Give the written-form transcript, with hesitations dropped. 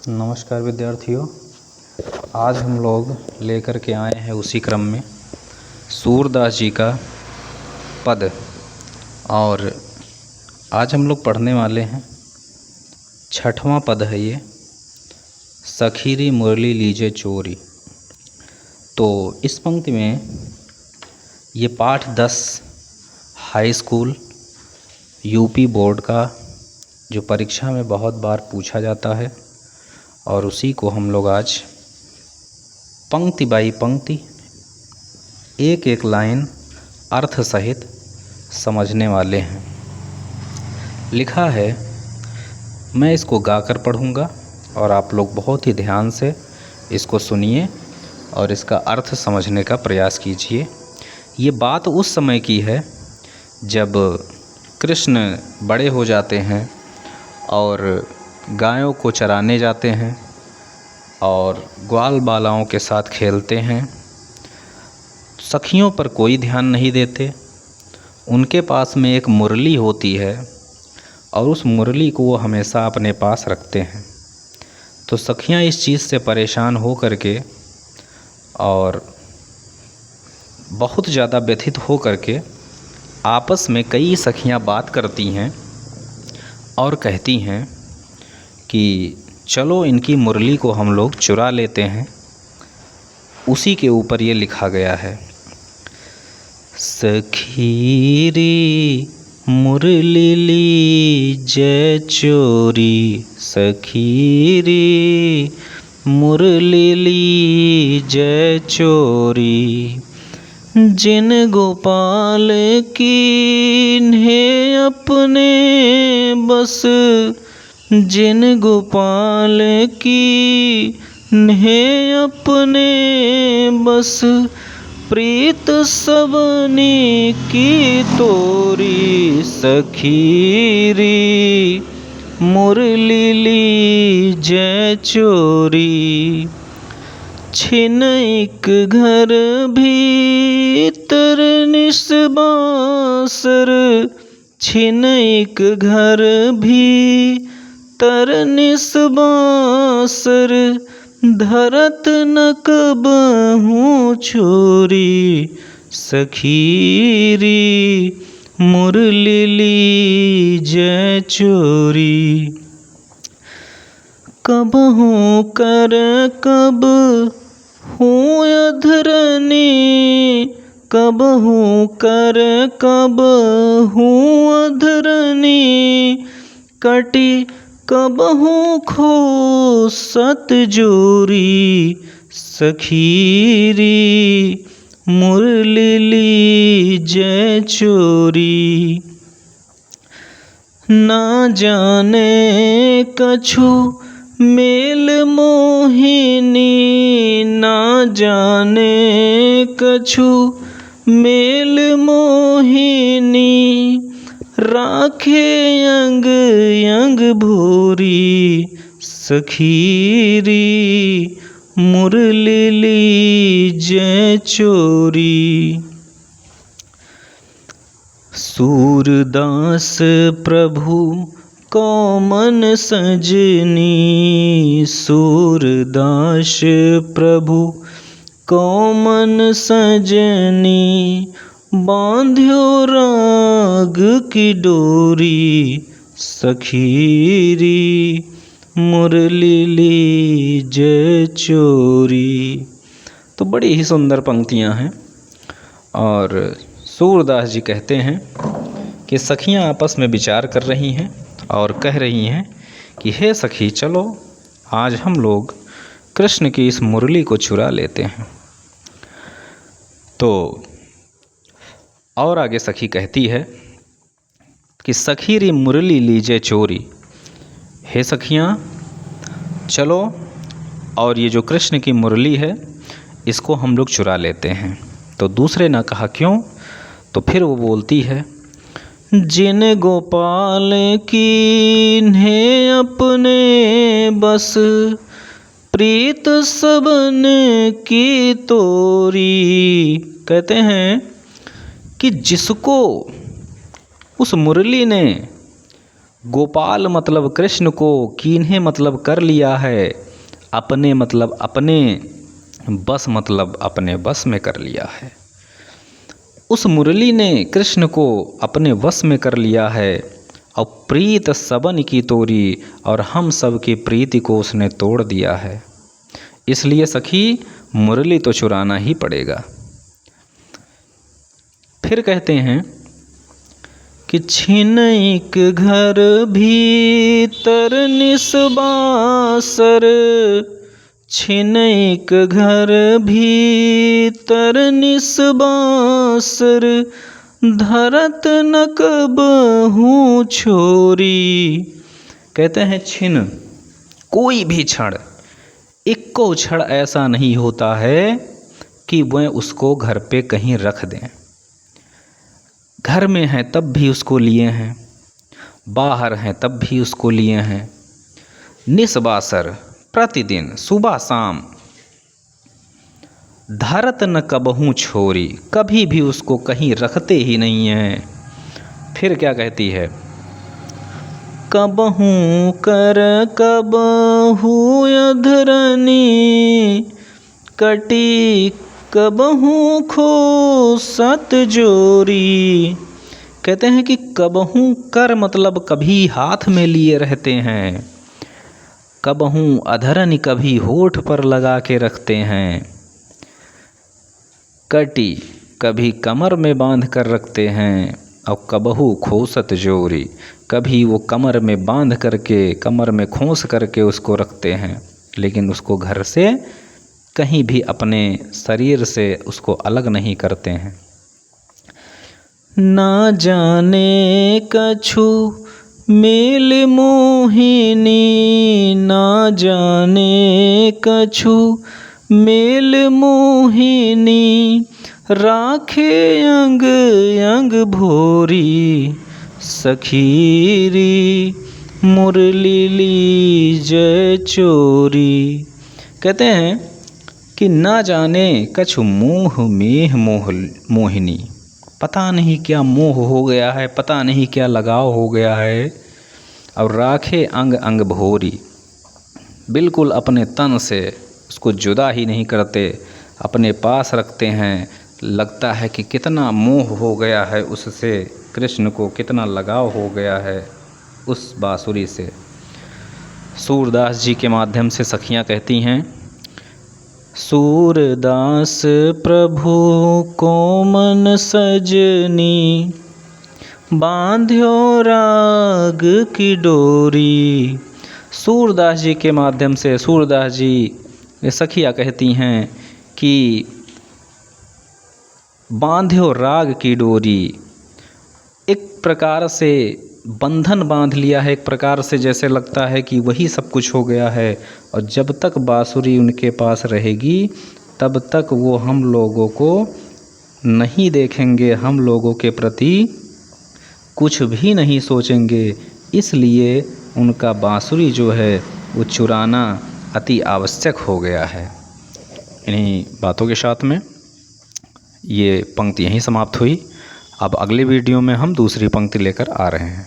नमस्कार विद्यार्थियों। आज हम लोग लेकर के आए हैं उसी क्रम में सूरदास जी का पद, और आज हम लोग पढ़ने वाले हैं 6वां पद है ये, सखीरी मुरली लीजे चोरी। तो इस पंक्ति में ये पाठ 10 हाई स्कूल यूपी बोर्ड का जो परीक्षा में बहुत बार पूछा जाता है, और उसी को हम लोग आज पंक्ति बाई पंक्ति एक एक लाइन अर्थ सहित समझने वाले हैं। लिखा है, मैं इसको गाकर पढ़ूंगा और आप लोग बहुत ही ध्यान से इसको सुनिए और इसका अर्थ समझने का प्रयास कीजिए। ये बात उस समय की है जब कृष्ण बड़े हो जाते हैं और गायों को चराने जाते हैं और ग्वाल बालाओं के साथ खेलते हैं। सखियों पर कोई ध्यान नहीं देते। उनके पास में एक मुरली होती है और उस मुरली को वो हमेशा अपने पास रखते हैं। तो सखियां इस चीज़ से परेशान हो करके और बहुत ज़्यादा व्यथित हो करके आपस में कई सखियां बात करती हैं और कहती हैं कि चलो इनकी मुरली को हम लोग चुरा लेते हैं। उसी के ऊपर ये लिखा गया है, सखीरी मुरली लीजे चोरी, सखीरी मुरली लीजे चोरी, जिन गोपाल कीन्हे अपने बस, जिन गोपाल कीन्हे अपने बस, प्रीत सबनी की तोरी, सखीरी मुरली लीजे चोरी, छिन एक घर भीतर निस्बासर, छिन एक घर भीतर निस्बासर, धरत न कबहूँ छोरी, सखीरी मुरली लीजे चोरी, कबहूँ कर कब हूँ अधरनी, कबहूँ कर कब हूँ अधरनी, कटी कबहूँ खो सत जोरी, सखीरी मुरली लीजे चोरी, ना जाने कछु मेल मोहिनी, ना जाने कछु मेल मोहिनी, राखे अंग अंग भोरी, सखीरी मुरली लीजे चोरी। सूरदास प्रभु कौमन सजनी, सूरदास प्रभु कौमन सजनी, बांध्यो राग की डोरी, सखीरी मुरली लीजे चोरी। तो बड़ी ही सुंदर पंक्तियां हैं, और सूरदास जी कहते हैं कि सखियां आपस में विचार कर रही हैं और कह रही हैं कि हे सखी, चलो आज हम लोग कृष्ण की इस मुरली को चुरा लेते हैं। तो और आगे सखी कहती है कि सखीरी मुरली लीजे चोरी, हे सखियाँ चलो और ये जो कृष्ण की मुरली है इसको हम लोग चुरा लेते हैं। तो दूसरे ने कहा क्यों? तो फिर वो बोलती है, जिन गोपाल कीन्हे अपने बस, प्रीत सबन की तोरी। कहते हैं कि जिसको उस मुरली ने गोपाल मतलब कृष्ण को कीन्हे मतलब कर लिया है, अपने मतलब अपने, बस मतलब अपने बस में कर लिया है। उस मुरली ने कृष्ण को अपने वश में कर लिया है, और प्रीत सबन की तोरी, और हम सब की प्रीति को उसने तोड़ दिया है। इसलिए सखी मुरली तो चुराना ही पड़ेगा। फिर कहते हैं कि छिनैक घर भीतर निसबासर, छिनैक घर भीतर निसबासर, धरत न कबहूँ छोरी। कहते हैं छिन, कोई भी क्षण, इक्को क्षण ऐसा नहीं होता है कि वह उसको घर पे कहीं रख दें। घर में हैं तब भी उसको लिए हैं, बाहर हैं तब भी उसको लिए हैं। निसबासर, प्रतिदिन सुबह शाम। धरत न कबहूँ छोरी, कभी भी उसको कहीं रखते ही नहीं हैं। फिर क्या कहती है, कबहूँ कर कबहूँ अधरनी, कटी कबहूँ खो सत जोरी। कहते हैं कि कबहूँ कर मतलब कभी हाथ में लिए रहते हैं, कबहूँ अधरनी कभी होठ पर लगा के रखते हैं, कटी कभी कमर में बांध कर रखते हैं, और कबहू खोसत जोरी, कभी वो कमर में बांध करके, कमर में खोस करके उसको रखते हैं, लेकिन उसको घर से कहीं भी अपने शरीर से उसको अलग नहीं करते हैं। ना जाने कछु मेल मोहिनी, ना जाने कछु मेल मोहिनी, राखे अंग अंग भोरी, सखीरी मुरली ली जय चोरी। कहते हैं कि ना जाने कछु मोह मेह मोहिनी, पता नहीं क्या मोह हो गया है, पता नहीं क्या लगाव हो गया है। और राखे अंग अंग भोरी, बिल्कुल अपने तन से उसको जुदा ही नहीं करते, अपने पास रखते हैं। लगता है कि कितना मोह हो गया है उससे, कृष्ण को कितना लगाव हो गया है उस बांसुरी से। सूरदास जी के माध्यम से सखियाँ कहती हैं, सूरदास प्रभु को मन सजनी, बांध्यो राग की डोरी। सूरदास जी के माध्यम से सूरदास जी ये सखियाँ कहती हैं कि बांध्यो राग की डोरी, एक प्रकार से बंधन बांध लिया है, एक प्रकार से जैसे लगता है कि वही सब कुछ हो गया है। और जब तक बांसुरी उनके पास रहेगी तब तक वो हम लोगों को नहीं देखेंगे, हम लोगों के प्रति कुछ भी नहीं सोचेंगे। इसलिए उनका बांसुरी जो है वो चुराना अति आवश्यक हो गया है। इन्हीं बातों के साथ में ये पंक्ति यहीं समाप्त हुई। अब अगली वीडियो में हम दूसरी पंक्ति लेकर आ रहे हैं।